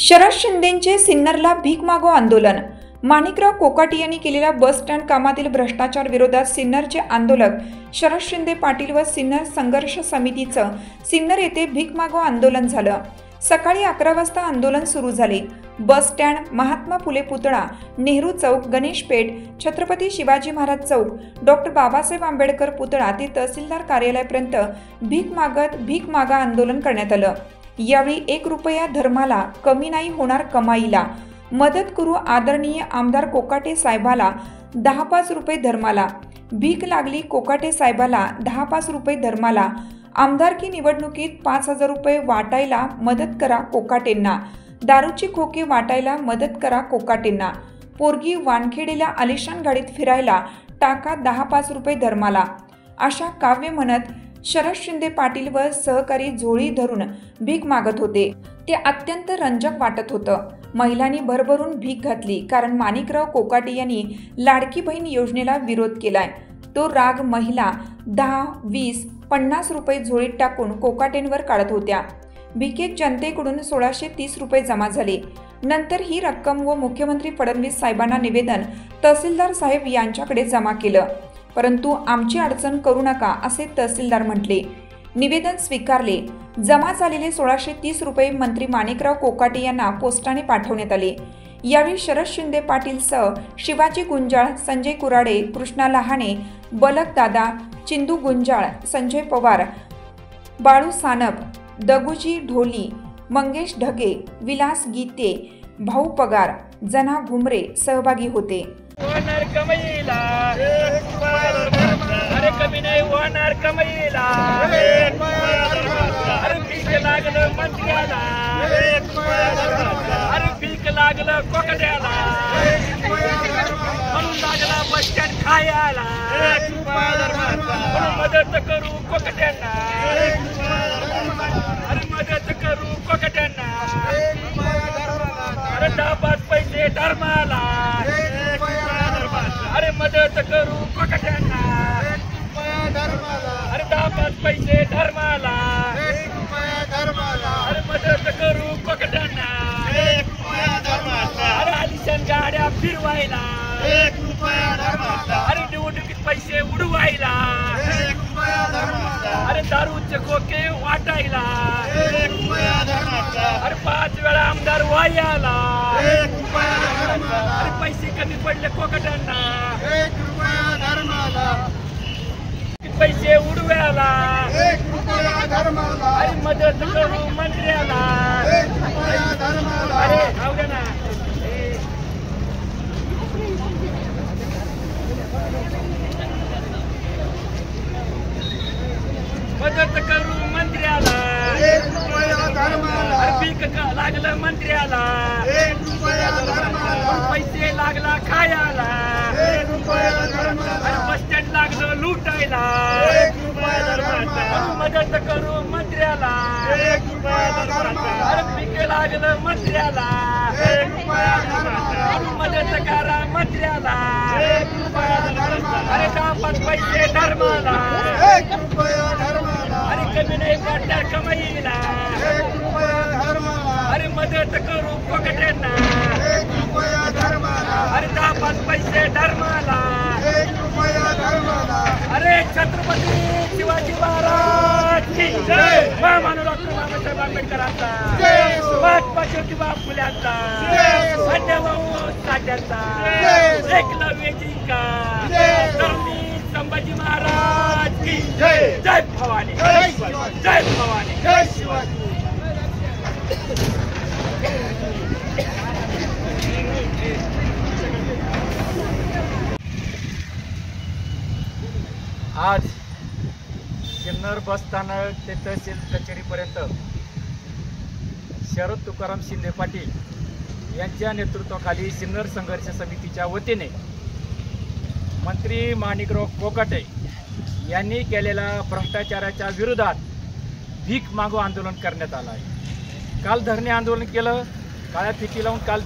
शरद शिंदेंचे सिन्नरला भीक मागो आंदोलन। माणिकराव कोकाटे यांनी केलेल्या बस स्टँड कामातील भ्रष्टाचार विरोधात सिन्नरचे आंदोलक शरद शिंदे पाटील व सिन्नर संघर्ष समितीचं सिन्नर येथे भीक मागो आंदोलन झालं। सकाळी 11 वाजता आंदोलन सुरू झाले। बस स्टँड, महात्मा फुले पुतळा, नेहरू चौक, गणेश पेठ, छत्रपती शिवाजी महाराज चौक, डॉक्टर बाबासाहेब आंबेडकर पुतळा ते तहसीलदार कार्यालयापर्यंत भीक मागत भीक मागा आंदोलन करण्यात आलं। यावेळी 1 रुपया धर्माला कमी नाही होणार कमाईला, मदत करू आदरणीय आमदार कोकाटे साहेबाला, 10-5 रुपये धर्माला, भीक लागली कोकाटे साहेबाला, 10-5 रुपये धर्माला, आमदारकी निवडणुकीत 5,000 रुपये वाटायला मदत करा कोकाटेंना, दारूची खोके वाटायला मदत करा कोकाटेंना, पोरगी वानखेडेला आलिशान गाडीत फिरायला टाका 10-5 रुपये धर्माला, अशा काव्य म्हणत शरद शिंदे पाटील व सहकारी झोळी धरून भीक मागत होते। ते अत्यंत रंजक वाटत होतं। महिलांनी भरभरून भीक घातली, कारण माणिकराव कोकाटे यांनी लाडकी बहीण योजनेला विरोध केलाय। तो राग महिला 10, 20, 50 रुपये झोळीत टाकून कोकाटेंवर काढत होत्या। भीकेत जनतेकडून 1630 रुपये जमा झाले। नंतर ही रक्कम व मुख्यमंत्री फडणवीस साहेबांना निवेदन तहसीलदार साहेब यांच्याकडे जमा केलं, परंतु आमची अडचण करू नका असे तहसीलदार म्हटले। निवेदन स्वीकारले। जमा झालेले 1630 रुपये मंत्री माणिकराव कोकाटे यांना पोस्टाने पाठवण्यात आले। यावेळी शरद शिंदे पाटील सह शिवाजी गुंजाळ, संजय कुराडे, कृष्णा लहाने, बलक दादा, चिंदू गुंजाळ, संजय पवार, बाळू सानप, दगुजी ढोली, मंगेश ढगे, विलास गीते, भाऊ पगार, जना घुमरे सहभागी होते। अरे कमी नाही होणार कमाईला, अरे भीक लागलं मंत्र्याला, अरे भीक लागलं कोकड्याला, म्हणून लागला बस स्टँड खायला, म्हणून मदत करू कोकड्यांना, अरे मदत करू कोकड्यांना, अरे 10-5 पैसे धर्माला, अरे मदत करू कोकट्यांना, अरे 10-5 पैसे धर्माला, अरे मदत करू कोकट्यांना, अरे आलिशान गाड्या फिरवायला, अरे निवडणुकीत पैसे उडवायला, अरे दारूचे खोके वाटायला, अरे 5 वेळा आमदार व्हायला, अरे पैसे कमी पडले कोकटांना, पैसे उडवायला, अरे मदत करू मंत्र्याला, अरे आवडे ना मदत करू मंत्र्याला, अरे भीक लागलं मंत्र्याला, पैसे लागला खायला, अरे बस स्टँड लागलं लुटायला, मदत करू मंत्र्याला, अरे भीक लागलं मंत्र्याला, मदत करा मंत्र्याला, अरे 10-5 पैसे धर्माला, अरे कमी नाही वाटणार कमाईला, अरे मदत करू कोकट्यांना, अरे 10-5 पैसे धर्माला, अरे छत्रपती शिवाजी महाराज की जय, महामानव डॉक्टर बाबासाहेब आंबेडकरांचा, महात्मा ज्योतिबा फुल्यांचा, भाऊ साठ्यांचा, एकलव्यजींचा, तरुणी संभाजी महाराज की जय, जय भवानी, जय भवानी, जय शिवाजी। आज सिन्नर बस स्थानक ते तहसील कचेरीपर्यंत शरद तुकाराम शिंदे पाटील यांच्या नेतृत्वाखाली सिन्नर संघर्ष समितीच्या वतीने मंत्री माणिकराव कोकाटे यांनी केलेल्या भ्रष्टाचाराच्या विरोधात भीक मागो आंदोलन करण्यात आलं आहे। काल धरणे आंदोलन केलं, काळ्या फिती लावून काल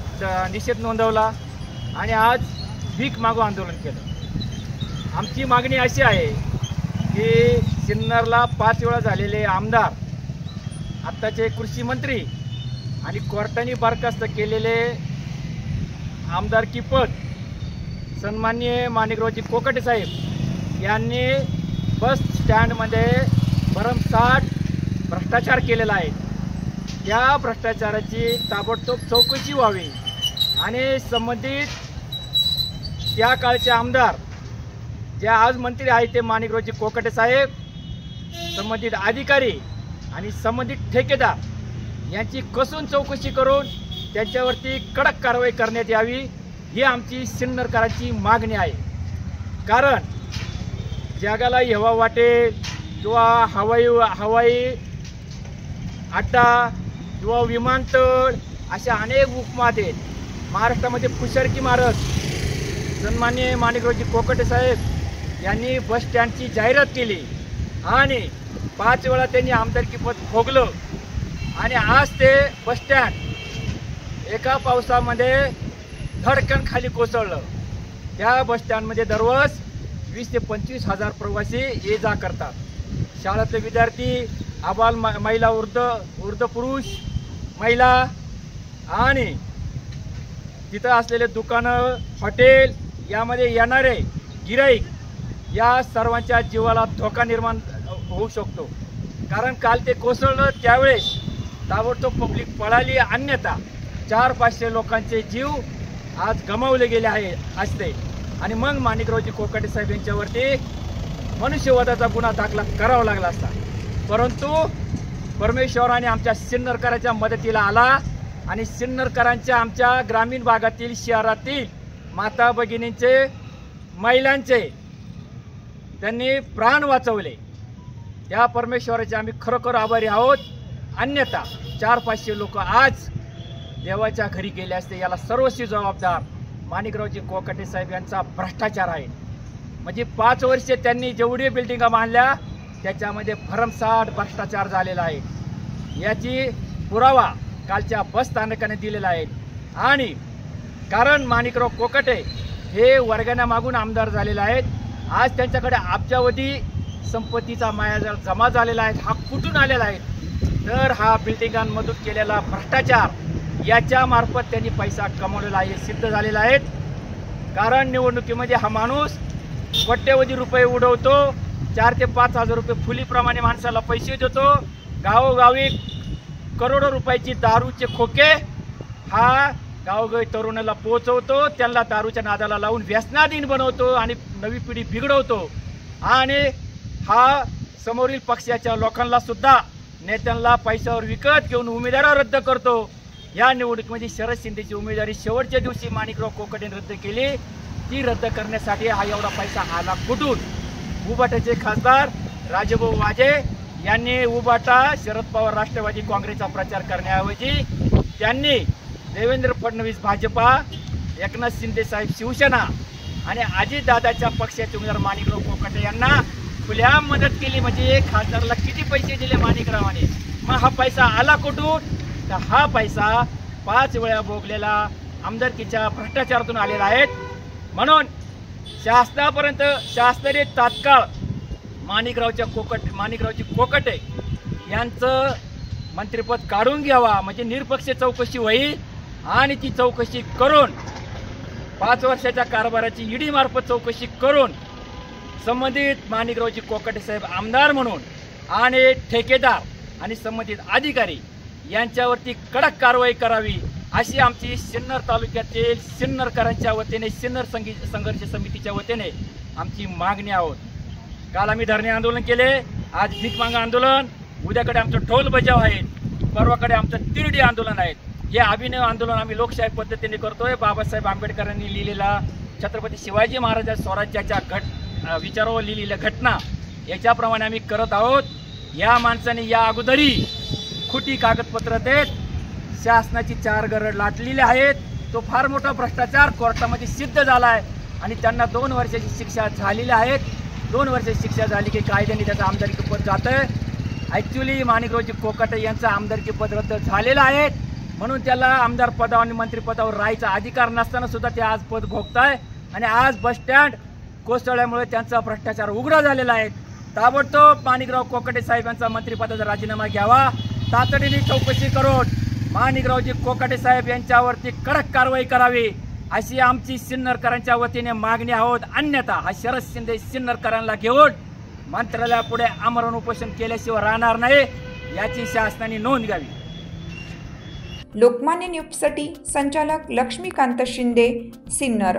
निषेध नोंदवला आणि आज भीक मागो आंदोलन केलं। आमची मागणी अशी आहे की सिन्नरला 5 वेळा झालेले आमदार, आत्ताचे कृषी मंत्री आणि कोर्टाने बरखास्त केलेले आमदारकी पद सन्माननीय माणिकरावजी कोकाटे साहेब यांनी बस स्टँडमध्ये भरमसाठ भ्रष्टाचार केलेला आहे। त्या भ्रष्टाचाराची ताबडतोब चौकशी व्हावी आणि संबंधित त्या काळचे आमदार जे आज मंत्री आहेत ते माणिकरावजी कोकाटे साहेब, संबंधित अधिकारी आणि संबंधित ठेकेदार यांची कसून चौकशी करून त्यांच्यावरती कडक कारवाई करण्यात यावी ही आमची सिन्नरकरांची मागणी आहे। कारण जगाला हेवा वाटेल किंवा हवाई अड्डा किंवा विमानतळ अशा अनेक उपमा आहेत। महाराष्ट्रामध्ये पुशरकी मारत सन्माननीय माणिकरावजी कोकाटे साहेब यांनी बस स्टँडची जाहिरात केली आणि 5 वेळा त्यांनी आमदारकी पद भोगलं आणि आज ते बस स्टँड एका पावसामध्ये धडकन खाली कोसळलं। त्या बस स्टँडमध्ये दररोज 20 ते 25 हजार प्रवासी ये जा करतात। शाळेतले विद्यार्थी, आबाल महिला, वृद्ध पुरुष, महिला आणि तिथं असलेले दुकानं, हॉटेल यामध्ये येणारे गिराईक या सर्वांच्या जीवाला धोका निर्माण होऊ शकतो। कारण काल ते कोसळलं त्यावेळेस ताबडतोब पब्लिक पळाली, अन्यथा 400-500 लोकांचे जीव आज गमावले गेले असते आणि मग माणिकरावजी कोकाटे साहेब यांच्यावरती मनुष्यवधाचा गुन्हा दाखल करावा लागला असता। परंतु परमेश्वराने आमच्या सिन्नरकरांच्या मदतीला आला आणि सिन्नरकरांच्या आमच्या ग्रामीण भागातील, शहरातील माता भगिनींचे, महिलांचे त्यांनी प्राण वाचवले। त्या परमेश्वराचे आम्ही खरोखर आभारी आहोत। अन्यथा 400-500 लोक आज देवाच्या घरी गेले असते। याला सर्वस्वी जबाबदार माणिकरावजी कोकाटे साहेब यांचा भ्रष्टाचार आहे। म्हणजे 5 वर्षे त्यांनी जेवढी बिल्डिंगा बांधल्या त्याच्यामध्ये भरमसाठ भ्रष्टाचार झालेला आहे। याची पुरावा कालच्या बस स्थानकाने दिलेला आहे। आणि कारण माणिकराव कोकाटे हे वर्गाने मागून आमदार झालेले आहेत, आज त्यांच्याकडे अब्जावधी संपत्तीचा मायाजाळ जमा झालेला आहे। हा कुठून आलेला आहे? तर हा बिल्डिंगांमधून केलेला भ्रष्टाचार याच्या मार्फत त्यांनी पैसा कमवलेला आहे, सिद्ध झालेला आहे। कारण निवडणुकीमध्ये हा माणूस कोट्यवधी रुपये उडवतो, 4 ते 5 हजार रुपये फुलीप्रमाणे माणसाला पैसे देतो, गावोगावी करोडो रुपयाची दारूचे खोके हा गावोगावी तरुणाला पोहोचवतो, त्यांना दारूच्या नादाला लावून व्यसनाधीन बनवतो आणि नवी पिढी बिघडवतो। आणि हा समोरील पक्षाच्या लोकांना सुद्धा, नेत्यांना पैशावर विकत घेऊन उमेदवार रद्द करतो। या निवडणुकीमध्ये शरद शिंदेची उमेदवारी शेवटच्या दिवशी माणिकराव कोकाटेने रद्द केली। ती रद्द करण्यासाठी हा एवढा पैसा आला कुठून? उबाटाचे खासदार राजेभाऊ वाजे यांनी उबाटा, शरद पवार राष्ट्रवादी काँग्रेसचा प्रचार करण्याऐवजी त्यांनी देवेंद्र फडणवीस भाजपा, एकनाथ शिंदे साहेब शिवसेना आणि अजितदादाच्या पक्षाचे उमेदवार माणिकराव कोकाटे यांना खुल्या मदत केली। म्हणजे खासदाराला किती पैसे दिले माणिकरावाने? मग हा पैसा आला कुठून? तर हा पैसा 5 वेळा भोगलेला आमदारकीच्या भ्रष्टाचारातून आलेला आहे। म्हणून शासनापर्यंत शासनाने तात्काळ माणिकरावजी कोकाटे यांचं मंत्रिपद काढून घ्यावा, म्हणजे निरपक्ष चौकशी होईल आणि ती चौकशी करून 5 वर्षाच्या कारभाराची ईडी मार्फत चौकशी करून संबंधित माणिकरावजी कोकाटे साहेब आमदार म्हणून आणि ठेकेदार आणि संबंधित अधिकारी यांच्यावरती कडक कारवाई करावी अशी आमची सिन्नर तालुक्यातील सिन्नरकरांच्या वतीने, सिन्नर संघर्ष समितीच्या वतीने आमची मागणी आहोत। काल आम्ही धरणे आंदोलन केले, आज भीक मागा आंदोलन, उद्याकडे आमचं ढोल बजाव आहे, परवाकडे आमचं तिरडी आंदोलन आहे। हे अभिनव आंदोलन आम्ही लोकशाही पद्धतीने करतोय। बाबासाहेब आंबेडकरांनी लिहिलेला छत्रपती शिवाजी महाराज स्वराज्याच्या विचारावर लिहिलेल्या घटना याच्याप्रमाणे आम्ही करत आहोत। या माणसाने या अगोदरी खोटी कागदपत्र देत शासनाची 4 गरड लाटलेली आहेत। तो फार मोठा भ्रष्टाचार कोर्टामध्ये सिद्ध झाला आहे आणि त्यांना 2 वर्षाची शिक्षा झालेली आहे। 2 वर्षाची शिक्षा झाली की कायद्याने त्याचं आमदारकी पद जातं। ॲक्च्युली माणिकरावजी कोकाटे यांचं आमदारकी पद रद्द झालेलं आहे, म्हणून त्याला आमदार पदावर आणि मंत्रिपदावर राहायचा अधिकार नसताना सुद्धा ते आज पद भोगताय आणि आज बस स्टँड कोसळल्यामुळे त्यांचा भ्रष्टाचार उघडा झालेला आहे। ताबडतोब माणिकराव कोकाटे साहेबांचा मंत्रिपदाचा राजीनामा घ्यावा, तातडीने चौकशी करून माणिकरावजी कोकाटे साहेब यांच्यावरती कडक कारवाई करावी अशी आमची सिन्नरकरांच्या वतीने मागणी आहोत। अन्यथा हा शरद शिंदे सिन्नरकरांना घेऊन मंत्रालयापुढे आमरण उपोषण केल्याशिवाय राहणार नाही याची शासनाने नोंद घ्यावी। लोकमान्य न्यूजसाठी संचालक लक्ष्मीकांत शिंदे, सिन्नर।